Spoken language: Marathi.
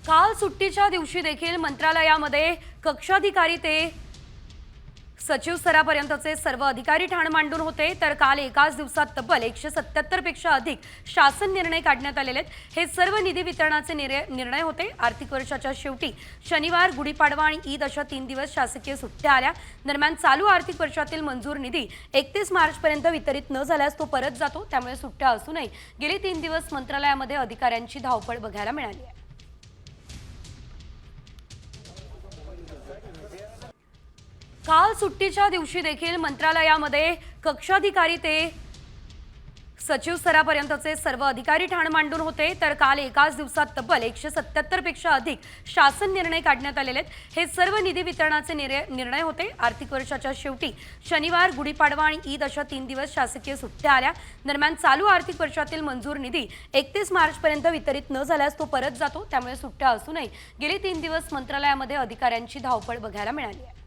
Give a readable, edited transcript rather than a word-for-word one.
काल सुट्टीच्या दिवशी देखील मंत्रालयामध्ये कक्षाधिकारी ते सचिव स्तरापर्यंतचे सर्व अधिकारी ठाण मांडून होते। तर काल एकाच दिवसात तब्बल 177 पेक्षा अधिक शासन निर्णय काढण्यात आलेले आहेत। हे सर्व निधी वितरणाचे निर्णय होते। आर्थिक वर्षाच्या शेवटी शनिवार, गुढीपाडवा आणि ईद अशा 3 दिवस शासकीय सुट्ट्या आल्या। दरम्यान चालू आर्थिक वर्षातील मंजूर निधी 31 मार्चपर्यंत वितरित न झाल्यास तो परत जातो। त्यामुळे सुट्ट्या असूनही गेली 3 दिवस मंत्रालयामध्ये अधिकाऱ्यांची धावपळ बघायला मिळाली आहे। काल सुट्टीच्या दिवशी देखील मंत्रालयामध्ये कक्षाधिकारी ते सचिव स्तरापर्यंतचे सर्व अधिकारी ठाण मांडून होते। तर काल एकाच दिवसात तब्बल 177 पेक्षा अधिक शासन निर्णय काढण्यात आलेले आहेत। हे सर्व निधी वितरणाचे निर्णय होते। आर्थिक वर्षाच्या शेवटी शनिवार, गुढीपाडवा आणि ईद अशा 3 दिवस शासकीय सुट्ट्या आल्या। दरम्यान चालू आर्थिक वर्षातील मंजूर निधी 31 मार्चपर्यंत वितरित न झाल्यास तो परत जातो। त्यामुळे सुट्ट्या असूनही गेली 3 दिवस मंत्रालयामध्ये अधिकाऱ्यांची धावपळ बघायला मिळाली आहे।